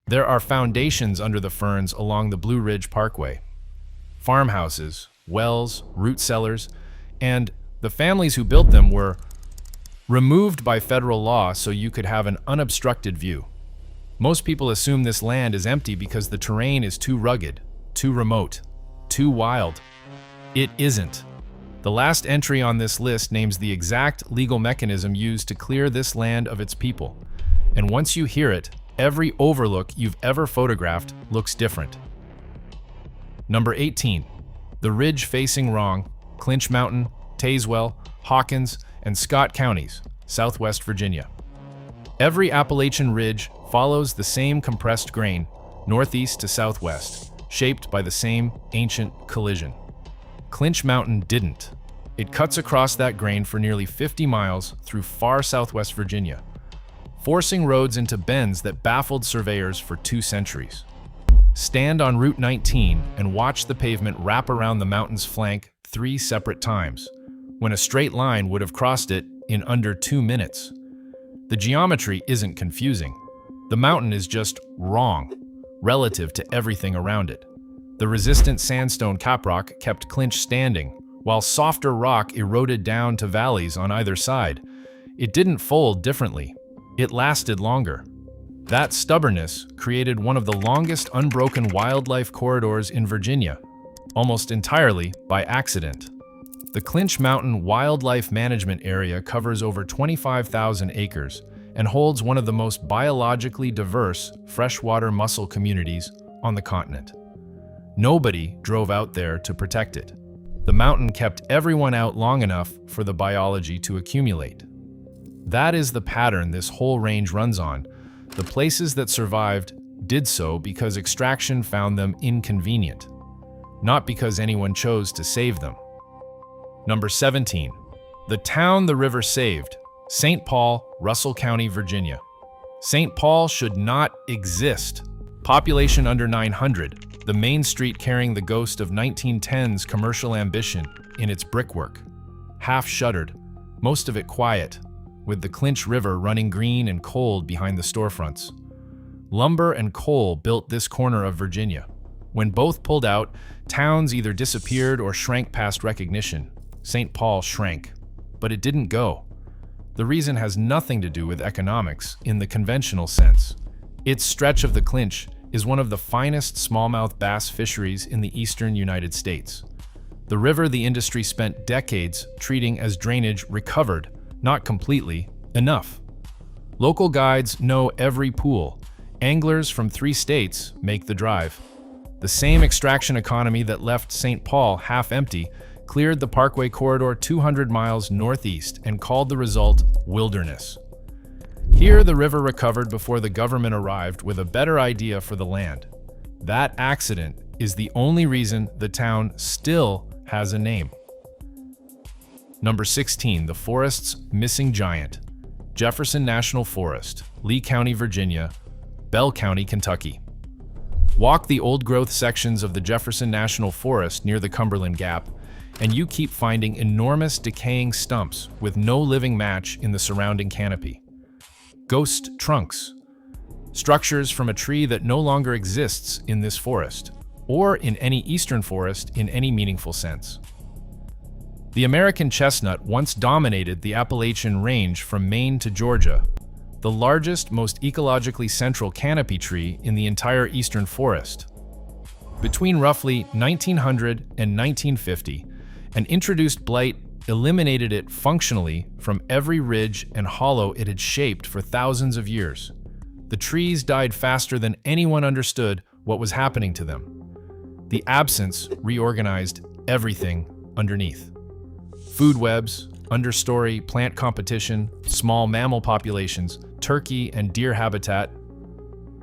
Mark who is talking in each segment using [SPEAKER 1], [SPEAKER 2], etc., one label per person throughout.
[SPEAKER 1] There are foundations under the ferns along the Blue Ridge Parkway. Farmhouses, wells, root cellars, and the families who built them were removed by federal law so you could have an unobstructed view. Most people assume this land is empty because the terrain is too rugged, too remote, too wild. It isn't. The last entry on this list names the exact legal mechanism used to clear this land of its people. And once you hear it, every overlook you've ever photographed looks different. Number 18. The ridge facing wrong, Clinch Mountain, Tazewell, Hawkins, and Scott counties, Southwest Virginia. Every Appalachian ridge follows the same compressed grain, northeast to southwest, shaped by the same ancient collision. Clinch Mountain didn't. It cuts across that grain for nearly 50 miles through far southwest Virginia, forcing roads into bends that baffled surveyors for 2 centuries. Stand on Route 19 and watch the pavement wrap around the mountain's flank 3 separate times, when a straight line would have crossed it in under 2 minutes. The geometry isn't confusing. The mountain is just wrong, relative to everything around it. The resistant sandstone caprock kept Clinch standing, while softer rock eroded down to valleys on either side. It didn't fold differently. It lasted longer. That stubbornness created one of the longest unbroken wildlife corridors in Virginia, almost entirely by accident. The Clinch Mountain Wildlife Management Area covers over 25,000 acres and holds one of the most biologically diverse freshwater mussel communities on the continent. Nobody drove out there to protect it. The mountain kept everyone out long enough for the biology to accumulate. That is the pattern this whole range runs on. The places that survived did so because extraction found them inconvenient, not because anyone chose to save them. Number 17. The town the river saved, St. Paul, Russell County, Virginia. St. Paul should not exist. Population under 900, the main street carrying the ghost of 1910's commercial ambition in its brickwork. Half shuttered, most of it quiet, with the Clinch River running green and cold behind the storefronts. Lumber and coal built this corner of Virginia. When both pulled out, towns either disappeared or shrank past recognition. St. Paul shrank, but it didn't go. The reason has nothing to do with economics in the conventional sense. Its stretch of the Clinch is one of the finest smallmouth bass fisheries in the eastern United States. The river the industry spent decades treating as drainage recovered, not completely, enough. Local guides know every pool. Anglers from 3 states make the drive. The same extraction economy that left St. Paul half empty cleared the Parkway corridor 200 miles northeast and called the result wilderness. Here, the river recovered before the government arrived with a better idea for the land. That accident is the only reason the town still has a name. Number 16, the forest's missing giant, Jefferson National Forest, Lee County, Virginia, Bell County, Kentucky. Walk the old-growth sections of the Jefferson National Forest near the Cumberland Gap, and you keep finding enormous decaying stumps with no living match in the surrounding canopy. Ghost trunks, structures from a tree that no longer exists in this forest, or in any eastern forest in any meaningful sense. The American chestnut once dominated the Appalachian Range from Maine to Georgia, the largest, most ecologically central canopy tree in the entire eastern forest. Between roughly 1900 and 1950, an introduced blight eliminated it functionally from every ridge and hollow it had shaped for thousands of years. The trees died faster than anyone understood what was happening to them. The absence reorganized everything underneath. Food webs, understory plant competition, small mammal populations, turkey and deer habitat,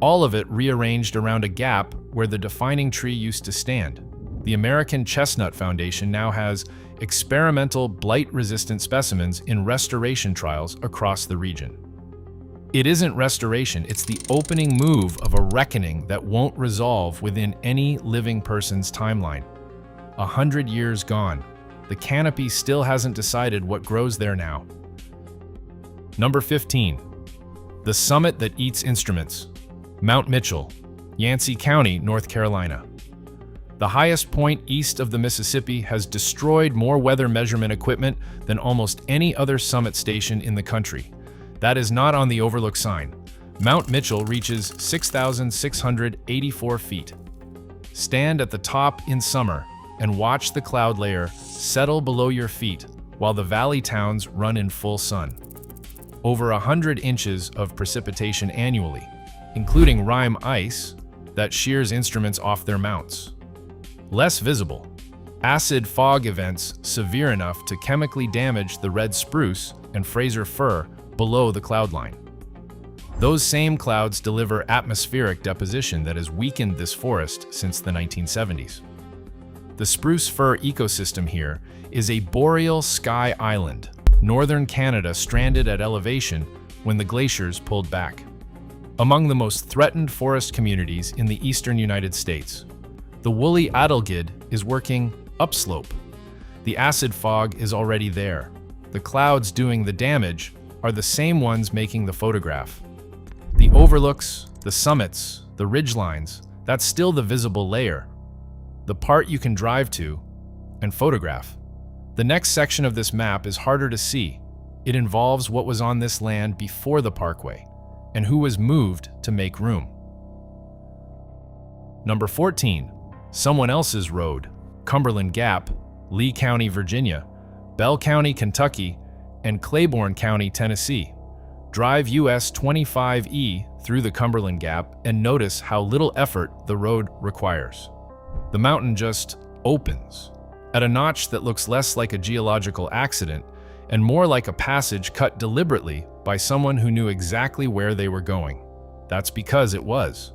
[SPEAKER 1] all of it rearranged around a gap where the defining tree used to stand. The American Chestnut Foundation now has experimental blight-resistant specimens in restoration trials across the region. It isn't restoration, it's the opening move of a reckoning that won't resolve within any living person's timeline. 100 years gone, the canopy still hasn't decided what grows there now. Number 15. The summit that eats instruments, Mount Mitchell, Yancey County, North Carolina. The highest point east of the Mississippi has destroyed more weather measurement equipment than almost any other summit station in the country. That is not on the overlook sign. Mount Mitchell reaches 6,684 feet. Stand at the top in summer and watch the cloud layer settle below your feet while the valley towns run in full sun. Over 100 inches of precipitation annually, including rime ice that shears instruments off their mounts. Less visible, acid fog events severe enough to chemically damage the red spruce and Fraser fir below the cloud line. Those same clouds deliver atmospheric deposition that has weakened this forest since the 1970s. The spruce fir ecosystem here is a boreal sky island, northern Canada stranded at elevation when the glaciers pulled back. Among the most threatened forest communities in the eastern United States, the woolly adelgid is working upslope. The acid fog is already there. The clouds doing the damage are the same ones making the photograph. The overlooks, the summits, the ridgelines, that's still the visible layer. The part you can drive to and photograph. The next section of this map is harder to see. It involves what was on this land before the parkway and who was moved to make room. Number 14. Someone else's road, Cumberland Gap, Lee County, Virginia, Bell County, Kentucky, and Claiborne County, Tennessee. Drive US 25E through the Cumberland Gap and notice how little effort the road requires. The mountain just opens at a notch that looks less like a geological accident and more like a passage cut deliberately by someone who knew exactly where they were going. That's because it was.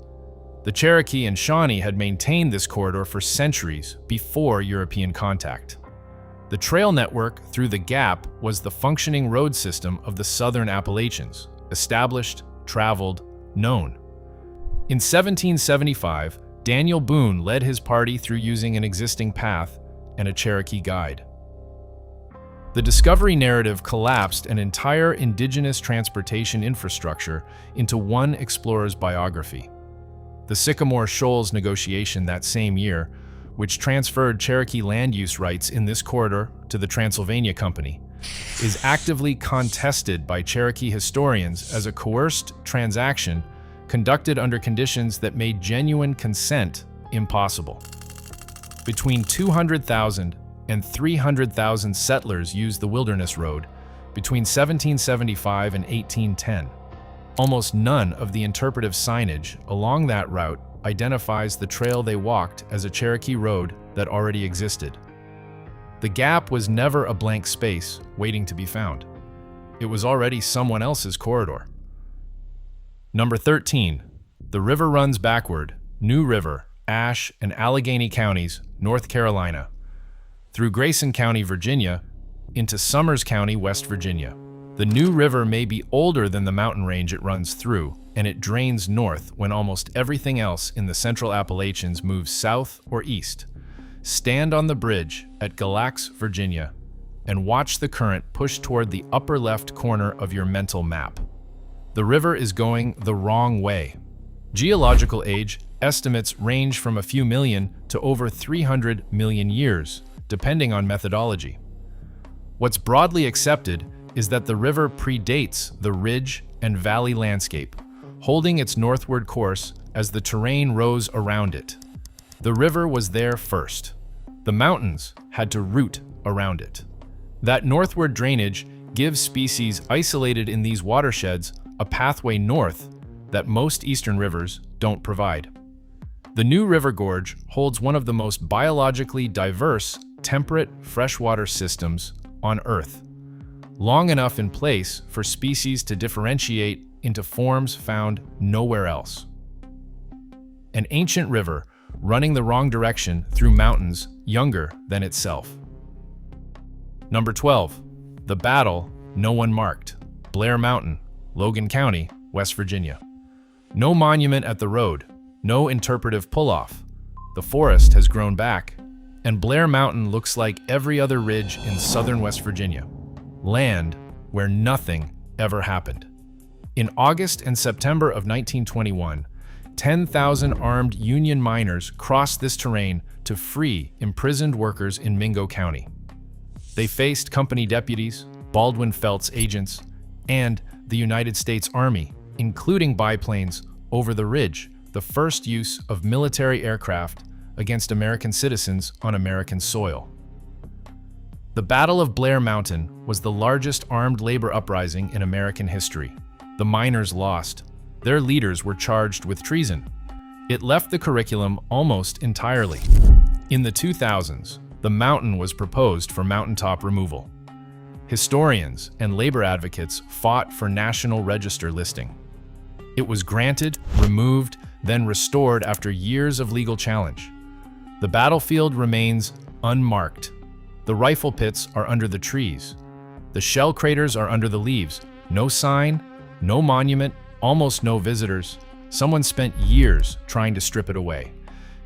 [SPEAKER 1] The Cherokee and Shawnee had maintained this corridor for centuries before European contact. The trail network through the Gap was the functioning road system of the southern Appalachians, established, traveled, known. In 1775, Daniel Boone led his party through using an existing path and a Cherokee guide. The discovery narrative collapsed an entire indigenous transportation infrastructure into one explorer's biography. The Sycamore Shoals negotiation that same year, which transferred Cherokee land use rights in this corridor to the Transylvania Company, is actively contested by Cherokee historians as a coerced transaction conducted under conditions that made genuine consent impossible. Between 200,000 and 300,000 settlers used the Wilderness Road between 1775 and 1810. Almost none of the interpretive signage along that route identifies the trail they walked as a Cherokee road that already existed. The Gap was never a blank space waiting to be found. It was already someone else's corridor. Number 13. The river runs backward, New River, Ashe, and Allegheny counties, North Carolina, through Grayson County, Virginia, into Summers County, West Virginia. The New River may be older than the mountain range it runs through, and it drains north when almost everything else in the Central Appalachians moves south or east. Stand on the bridge at Galax, Virginia, and watch the current push toward the upper left corner of your mental map. The river is going the wrong way. Geological age estimates range from a few million to over 300 million years, depending on methodology. What's broadly accepted is that the river predates the ridge and valley landscape, holding its northward course as the terrain rose around it. The river was there first. The mountains had to root around it. That northward drainage gives species isolated in these watersheds a pathway north that most eastern rivers don't provide. The New River Gorge holds one of the most biologically diverse temperate freshwater systems on Earth, long enough in place for species to differentiate into forms found nowhere else. An ancient river running the wrong direction through mountains younger than itself. Number 12. The Battle No One Marked, Blair Mountain, Logan County, West Virginia. No monument at the road, no interpretive pull-off. The forest has grown back, and Blair Mountain looks like every other ridge in southern West Virginia. Land where nothing ever happened. In August and September of 1921, 10,000 armed Union miners crossed this terrain to free imprisoned workers in Mingo County. They faced company deputies, Baldwin Felts agents, and the United States Army, including biplanes over the ridge, the first use of military aircraft against American citizens on American soil. The Battle of Blair Mountain was the largest armed labor uprising in American history. The miners lost. Their leaders were charged with treason. It left the curriculum almost entirely. In the 2000s, the mountain was proposed for mountaintop removal. Historians and labor advocates fought for National Register listing. It was granted, removed, then restored after years of legal challenge. The battlefield remains unmarked. The rifle pits are under the trees. The shell craters are under the leaves. No sign, no monument, almost no visitors. Someone spent years trying to strip it away.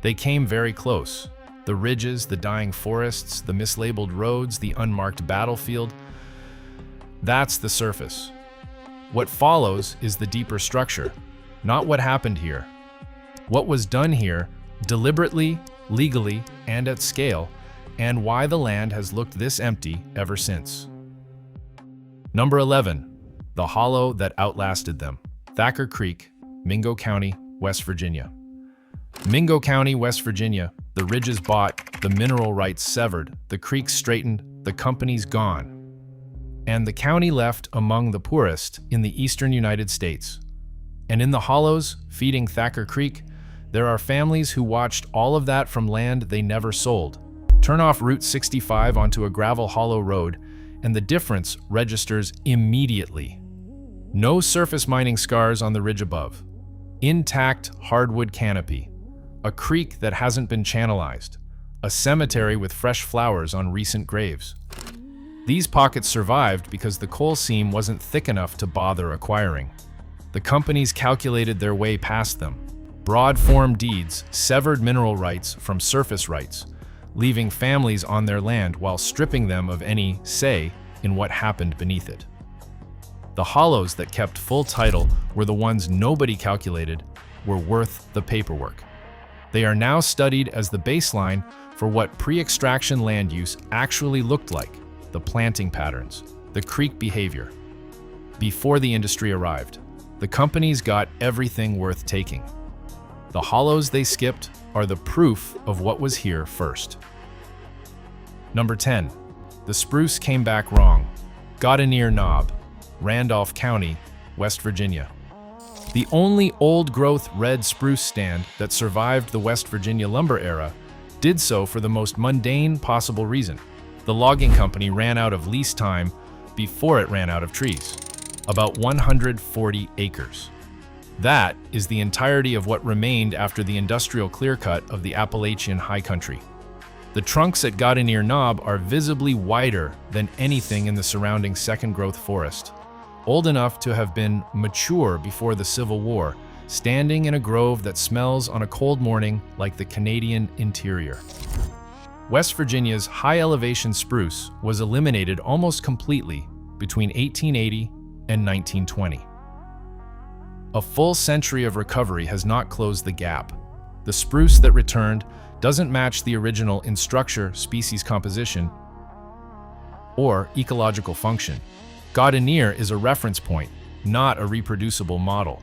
[SPEAKER 1] They came very close. The ridges, the dying forests, the mislabeled roads, the unmarked battlefield. That's the surface. What follows is the deeper structure, not what happened here. What was done here, deliberately, legally, and at scale, and why the land has looked this empty ever since. Number 11. The hollow that outlasted them. Thacker Creek, Mingo County, West Virginia. Mingo County, West Virginia, the ridges bought, the mineral rights severed, the creeks straightened, the companies gone. And the county left among the poorest in the eastern United States. And in the hollows feeding Thacker Creek, there are families who watched all of that from land they never sold. Turn off Route 65 onto a gravel hollow road, and the difference registers immediately. No surface mining scars on the ridge above. Intact hardwood canopy. A creek that hasn't been channelized. A cemetery with fresh flowers on recent graves. These pockets survived because the coal seam wasn't thick enough to bother acquiring. The companies calculated their way past them. Broad form deeds severed mineral rights from surface rights, leaving families on their land while stripping them of any say in what happened beneath it. The hollows that kept full title were the ones nobody calculated were worth the paperwork. They are now studied as the baseline for what pre-extraction land use actually looked like, the planting patterns, the creek behavior. Before the industry arrived, the companies got everything worth taking. The hollows they skipped are the proof of what was here first. Number 10. The spruce came back wrong. Gardenier Knob, Randolph County, West Virginia. The only old-growth red spruce stand that survived the West Virginia lumber era did so for the most mundane possible reason. The logging company ran out of lease time before it ran out of trees. About 140 acres. That is the entirety of what remained after the industrial clear-cut of the Appalachian high country. The trunks at Gardenier Knob are visibly wider than anything in the surrounding second-growth forest, old enough to have been mature before the Civil War, standing in a grove that smells on a cold morning like the Canadian interior. West Virginia's high-elevation spruce was eliminated almost completely between 1880 and 1920. A full century of recovery has not closed the gap. The spruce that returned doesn't match the original in structure, species composition, or ecological function. Gardenier is a reference point, not a reproducible model.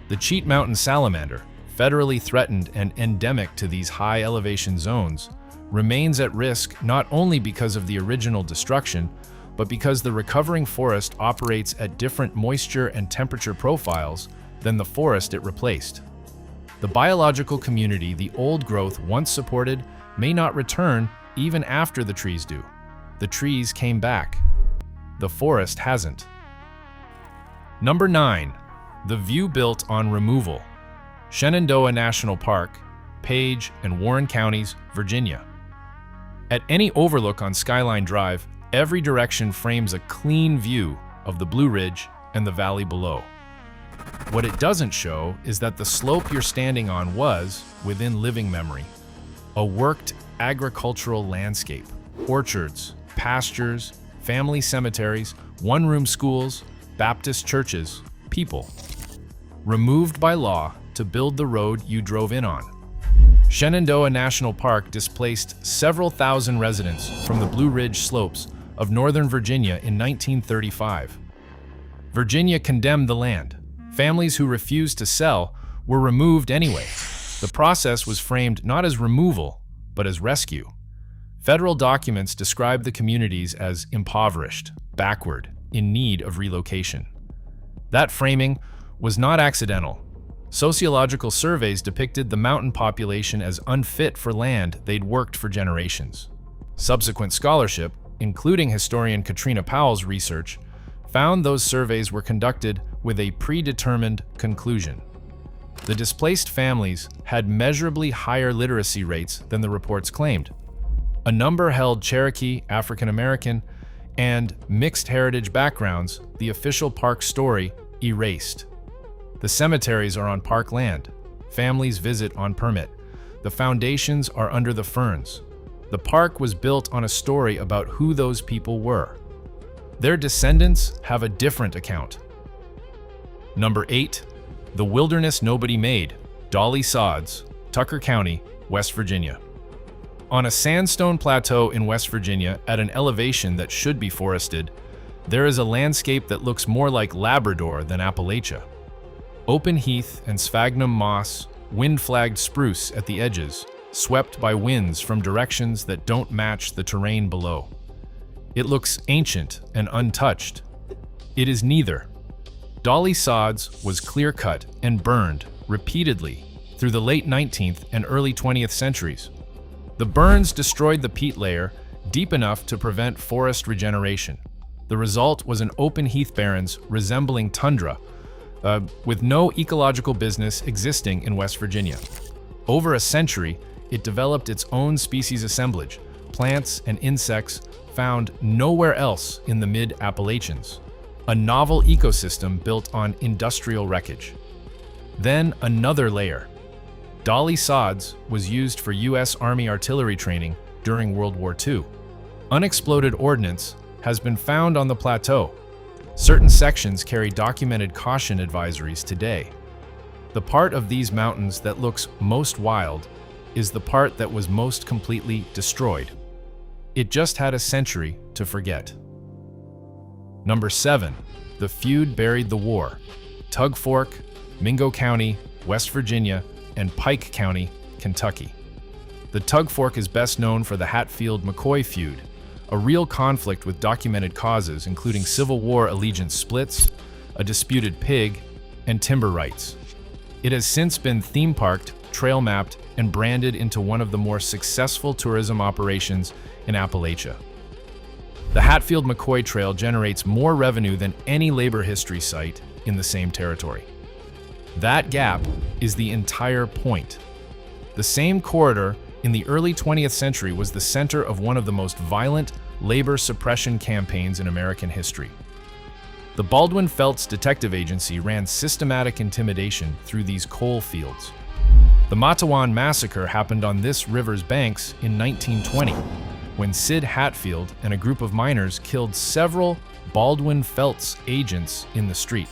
[SPEAKER 1] The Clinch Mountain salamander, federally threatened and endemic to these high-elevation zones, remains at risk not only because of the original destruction, but because the recovering forest operates at different moisture and temperature profiles than the forest it replaced. The biological community the old growth once supported may not return even after the trees do. The trees came back. The forest hasn't. Number 9. The view built on removal. Shenandoah National Park, Page and Warren Counties, Virginia. At any overlook on Skyline Drive, every direction frames a clean view of the Blue Ridge and the valley below. What it doesn't show is that the slope you're standing on was, within living memory, a worked agricultural landscape. Orchards, pastures, family cemeteries, one-room schools, Baptist churches, people. Removed by law, to build the road you drove in on. Shenandoah National Park displaced several thousand residents from the Blue Ridge slopes of northern Virginia in 1935. Virginia condemned the land. Families who refused to sell were removed anyway. The process was framed not as removal, but as rescue. Federal documents describe the communities as impoverished, backward, in need of relocation. That framing was not accidental. Sociological surveys depicted the mountain population as unfit for land they'd worked for generations. Subsequent scholarship, including historian Katrina Powell's research, found those surveys were conducted with a predetermined conclusion. The displaced families had measurably higher literacy rates than the reports claimed. A number held Cherokee, African American, and mixed heritage backgrounds the official park story erased. The cemeteries are on park land. Families visit on permit. The foundations are under the ferns. The park was built on a story about who those people were. Their descendants have a different account. Number 8. The Wilderness Nobody Made, Dolly Sods, Tucker County, West Virginia. On a sandstone plateau in West Virginia at an elevation that should be forested, there is a landscape that looks more like Labrador than Appalachia. Open heath and sphagnum moss, wind-flagged spruce at the edges, swept by winds from directions that don't match the terrain below. It looks ancient and untouched. It is neither. Dolly Sods was clear-cut and burned repeatedly through the late 19th and early 20th centuries. The burns destroyed the peat layer deep enough to prevent forest regeneration. The result was an open heath barrens resembling tundra, with no ecological business existing in West Virginia. Over a century, it developed its own species assemblage, plants and insects found nowhere else in the mid-Appalachians. A novel ecosystem built on industrial wreckage. Then another layer. Dolly Sods was used for U.S. Army artillery training during World War II. Unexploded ordnance has been found on the plateau. Certain sections carry documented caution advisories today. The part of these mountains that looks most wild is the part that was most completely destroyed. It just had a century to forget. Number 7. The Feud Buried the War, Tug Fork, Mingo County, West Virginia, and Pike County, Kentucky. The Tug Fork is best known for the Hatfield-McCoy feud, a real conflict with documented causes including Civil War allegiance splits, a disputed pig, and timber rights. It has since been theme-parked, trail-mapped, and branded into one of the more successful tourism operations in Appalachia. The Hatfield-McCoy Trail generates more revenue than any labor history site in the same territory. That gap is the entire point. The same corridor in the early 20th century was the center of one of the most violent labor suppression campaigns in American history. The Baldwin Felts Detective Agency ran systematic intimidation through these coal fields. The Matawan Massacre happened on this river's banks in 1920, when Sid Hatfield and a group of miners killed several Baldwin Felts agents in the street.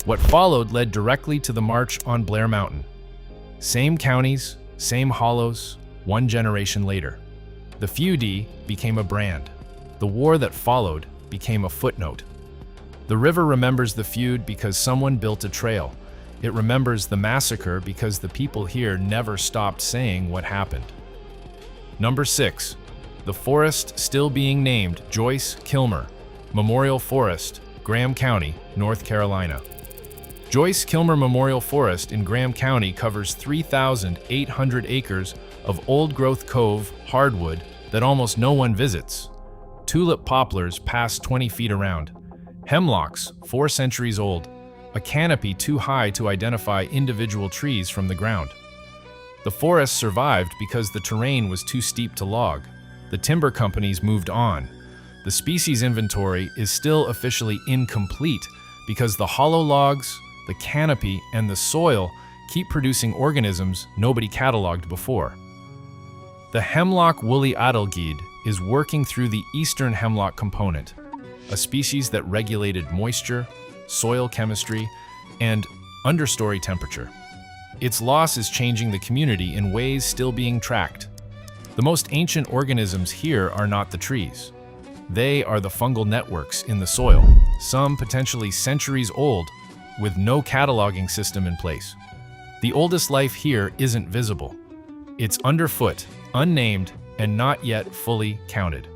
[SPEAKER 1] What followed led directly to the March on Blair Mountain. Same counties, same hollows, one generation later. The feud became a brand. The war that followed became a footnote. The river remembers the feud because someone built a trail. It remembers the massacre because the people here never stopped saying what happened. Number 6. The forest still being named Joyce Kilmer Memorial Forest, Graham County, North Carolina. Joyce Kilmer Memorial Forest in Graham County covers 3,800 acres of old-growth cove hardwood that almost no one visits. Tulip poplars past 20 feet around. Hemlocks 4 centuries old. A canopy too high to identify individual trees from the ground. The forest survived because the terrain was too steep to log. The timber companies moved on. The species inventory is still officially incomplete because the hollow logs, the canopy, and the soil keep producing organisms nobody cataloged before. The hemlock woolly adelgid is working through the eastern hemlock component, a species that regulated moisture, soil chemistry, and understory temperature. its loss is changing the community in ways still being tracked. The most ancient organisms here are not the trees. They are the fungal networks in the soil, some potentially centuries old, with no cataloging system in place. The oldest life here isn't visible. It's underfoot, unnamed, and not yet fully counted.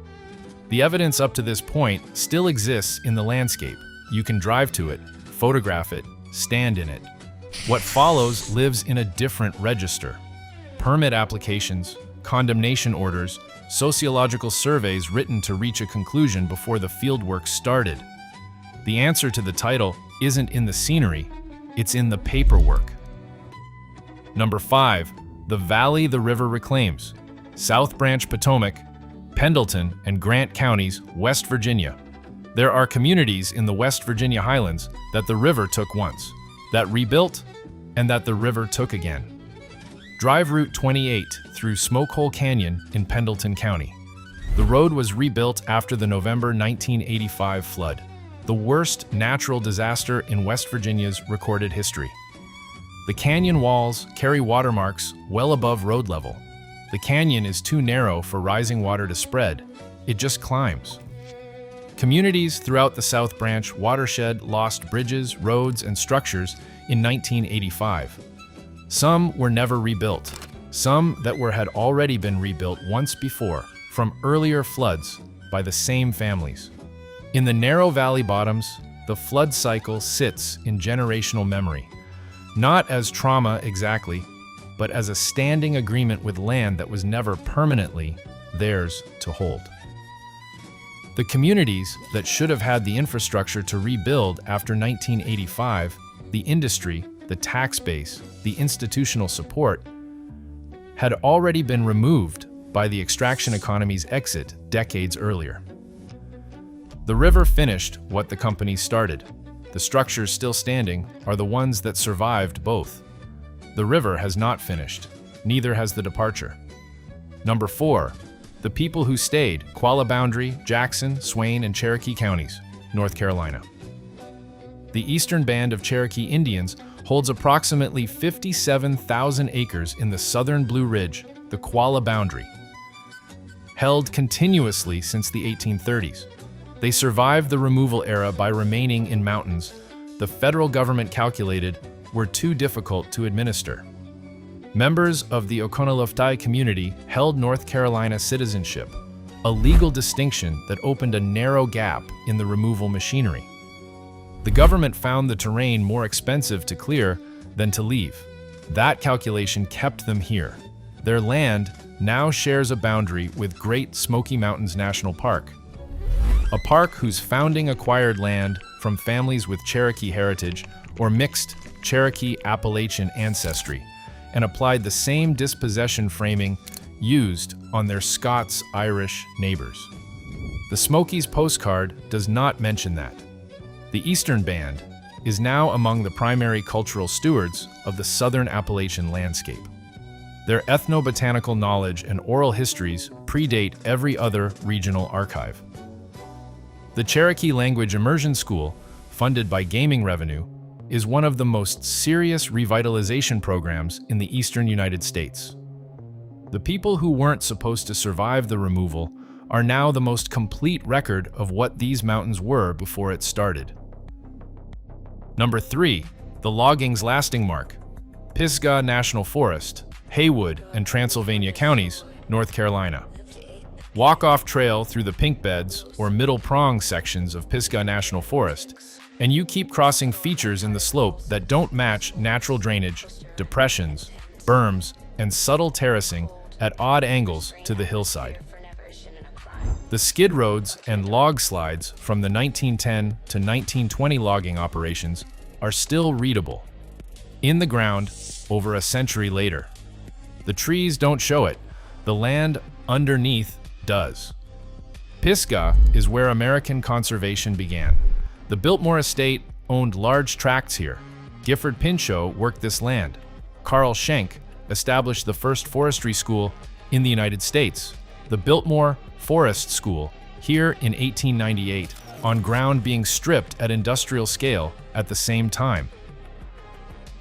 [SPEAKER 1] The evidence up to this point still exists in the landscape. You can drive to it, photograph it, stand in it. What follows lives in a different register. Permit applications, condemnation orders, sociological surveys written to reach a conclusion before the fieldwork started. The answer to the title isn't in the scenery, it's in the paperwork. Number 5, the valley the river reclaims. South Branch Potomac, Pendleton, and Grant counties, West Virginia. There are communities in the West Virginia highlands that the river took once, that rebuilt, and that the river took again. Drive Route 28 through Smokehole Canyon in Pendleton County. The road was rebuilt after the November 1985 flood, the worst natural disaster in West Virginia's recorded history. The canyon walls carry watermarks well above road level. The canyon is too narrow for rising water to spread. It just climbs. Communities throughout the South Branch watershed lost bridges, roads, and structures in 1985. Some were never rebuilt. Some that had already been rebuilt once before from earlier floods by the same families. In the narrow valley bottoms, the flood cycle sits in generational memory, not as trauma exactly, but as a standing agreement with land that was never permanently theirs to hold. The communities that should have had the infrastructure to rebuild after 1985, the industry, the tax base, the institutional support, had already been removed by the extraction economy's exit decades earlier. The river finished what the companies started. The structures still standing are the ones that survived both. The river has not finished, neither has the departure. Number 4, the people who stayed, Qualla Boundary, Jackson, Swain, and Cherokee counties, North Carolina. The Eastern Band of Cherokee Indians holds approximately 57,000 acres in the southern Blue Ridge, the Qualla Boundary. Held continuously since the 1830s, they survived the removal era by remaining in mountains the federal government calculated were too difficult to administer. Members of the Oconaluftee community held North Carolina citizenship, a legal distinction that opened a narrow gap in the removal machinery. The government found the terrain more expensive to clear than to leave. That calculation kept them here. Their land now shares a boundary with Great Smoky Mountains National Park, a park whose founding acquired land from families with Cherokee heritage or mixed Cherokee Appalachian ancestry and applied the same dispossession framing used on their Scots-Irish neighbors. The Smokies postcard does not mention that. The Eastern Band is now among the primary cultural stewards of the Southern Appalachian landscape. Their ethnobotanical knowledge and oral histories predate every other regional archive. The Cherokee Language Immersion School, funded by gaming revenue, is one of the most serious revitalization programs in the eastern United States. The people who weren't supposed to survive the removal are now the most complete record of what these mountains were before it started. Number 3, the logging's lasting mark. Pisgah National Forest, Haywood, and Transylvania counties, North Carolina. Walk-off trail through the pink beds or middle prong sections of Pisgah National Forest, and you keep crossing features in the slope that don't match natural drainage, depressions, berms, and subtle terracing at odd angles to the hillside. The skid roads and log slides from the 1910 to 1920 logging operations are still readable, in the ground over a century later. The trees don't show it, the land underneath does. Pisgah is where American conservation began. The Biltmore estate owned large tracts here. Gifford Pinchot worked this land. Carl Schenck established the first forestry school in the United States, the Biltmore Forest School, here in 1898, on ground being stripped at industrial scale at the same time.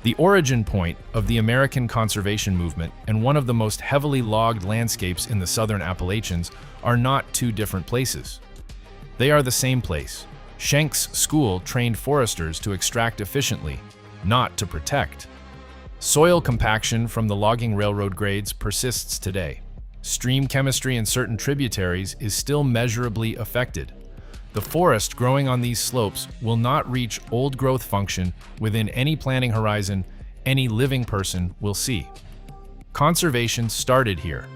[SPEAKER 1] The origin point of the American conservation movement and one of the most heavily logged landscapes in the southern Appalachians are not two different places. They are the same place. Schenk's school trained foresters to extract efficiently, not to protect. Soil compaction from the logging railroad grades persists today. Stream chemistry in certain tributaries is still measurably affected. The forest growing on these slopes will not reach old growth function within any planning horizon any living person will see. Conservation started here.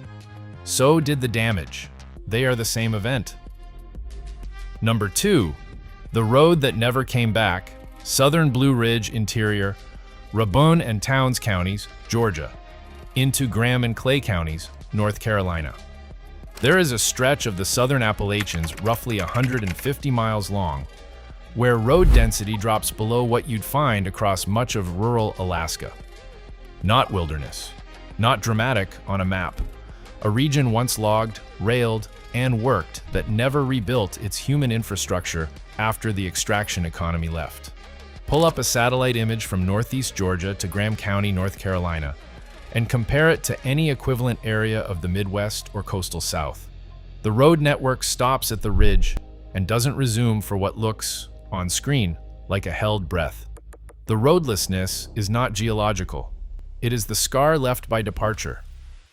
[SPEAKER 1] So did the damage. They are the same event. Number 2. The road that never came back, southern Blue Ridge interior, Rabun and Towns counties, Georgia, into Graham and Clay counties, North Carolina. There is a stretch of the southern Appalachians roughly 150 miles long, where road density drops below what you'd find across much of rural Alaska. Not wilderness, not dramatic on a map. A region once logged, railed, and worked that never rebuilt its human infrastructure after the extraction economy left. Pull up a satellite image from northeast Georgia to Graham County, North Carolina, and compare it to any equivalent area of the Midwest or coastal South. The road network stops at the ridge and doesn't resume for what looks, on screen, like a held breath. The roadlessness is not geological. It is the scar left by departure.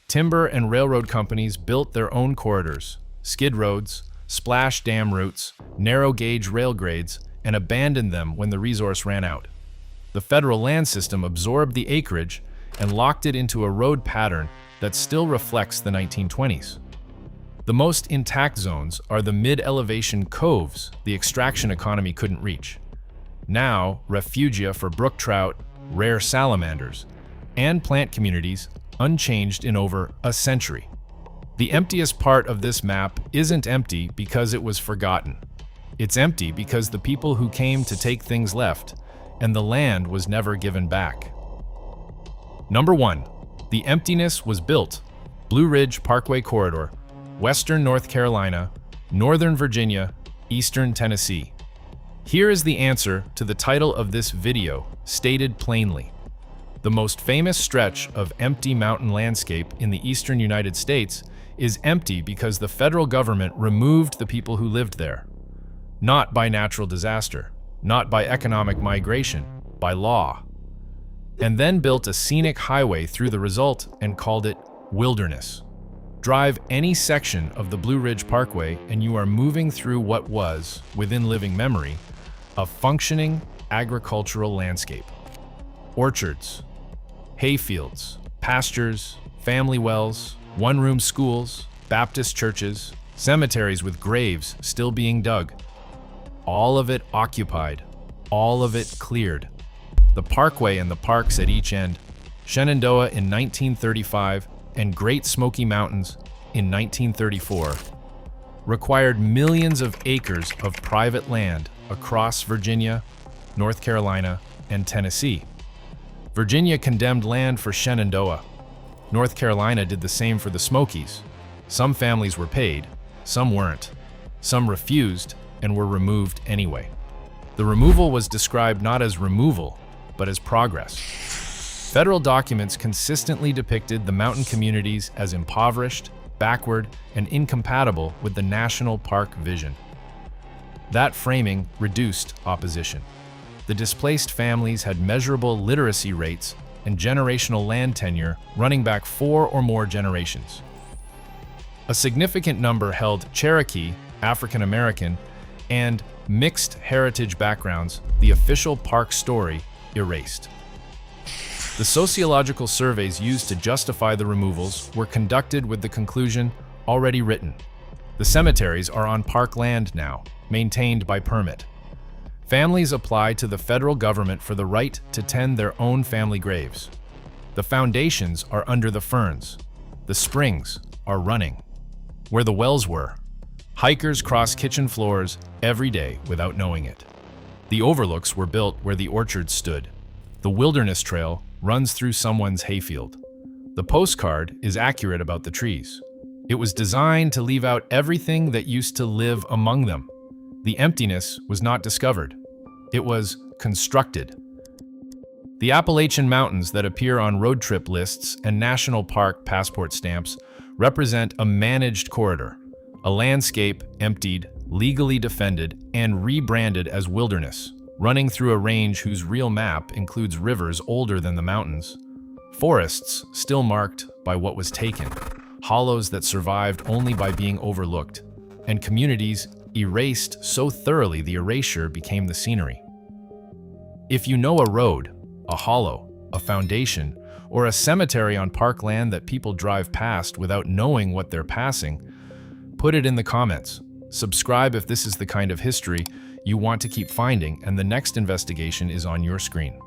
[SPEAKER 1] Timber and railroad companies built their own corridors, skid roads, splash dam routes, narrow gauge rail grades, and abandoned them when the resource ran out. The federal land system absorbed the acreage and locked it into a road pattern that still reflects the 1920s. The most intact zones are the mid-elevation coves the extraction economy couldn't reach. Now, refugia for brook trout, rare salamanders, and plant communities unchanged in over a century. The emptiest part of this map isn't empty because it was forgotten. It's empty because the people who came to take things left, and the land was never given back. Number 1. The Emptiness was built. Blue Ridge Parkway Corridor, Western North Carolina, Northern Virginia, Eastern Tennessee. Here is the answer to the title of this video, stated plainly. The most famous stretch of empty mountain landscape in the eastern United States is empty because the federal government removed the people who lived there. Not by natural disaster, not by economic migration, by law. And then built a scenic highway through the result and called it wilderness. Drive any section of the Blue Ridge Parkway and you are moving through what was, within living memory, a functioning agricultural landscape. Orchards, hayfields, pastures, family wells, one-room schools, Baptist churches, cemeteries with graves still being dug. All of it occupied, all of it cleared. The parkway and the parks at each end, Shenandoah in 1935 and Great Smoky Mountains in 1934, required millions of acres of private land across Virginia, North Carolina, and Tennessee. Virginia condemned land for Shenandoah. North Carolina did the same for the Smokies. Some families were paid, some weren't. Some refused and were removed anyway. The removal was described not as removal, but as progress. Federal documents consistently depicted the mountain communities as impoverished, backward, and incompatible with the national park vision. That framing reduced opposition. The displaced families had measurable literacy rates and generational land tenure running back 4 or more generations. A significant number held Cherokee, African American, and mixed heritage backgrounds, the official park story erased. The sociological surveys used to justify the removals were conducted with the conclusion already written. The cemeteries are on park land now, maintained by permit. Families apply to the federal government for the right to tend their own family graves. The foundations are under the ferns. The springs are running. Where the wells were, hikers cross kitchen floors every day without knowing it. The overlooks were built where the orchards stood. The wilderness trail runs through someone's hayfield. The postcard is accurate about the trees. It was designed to leave out everything that used to live among them. The emptiness was not discovered. It was constructed. The Appalachian Mountains that appear on road trip lists and national park passport stamps represent a managed corridor, a landscape emptied, legally defended, and rebranded as wilderness, running through a range whose real map includes rivers older than the mountains, forests still marked by what was taken, hollows that survived only by being overlooked, and communities erased so thoroughly the erasure became the scenery. If you know a road, a hollow, a foundation, or a cemetery on parkland that people drive past without knowing what they're passing, put it in the comments. Subscribe if this is the kind of history you want to keep finding, and the next investigation is on your screen.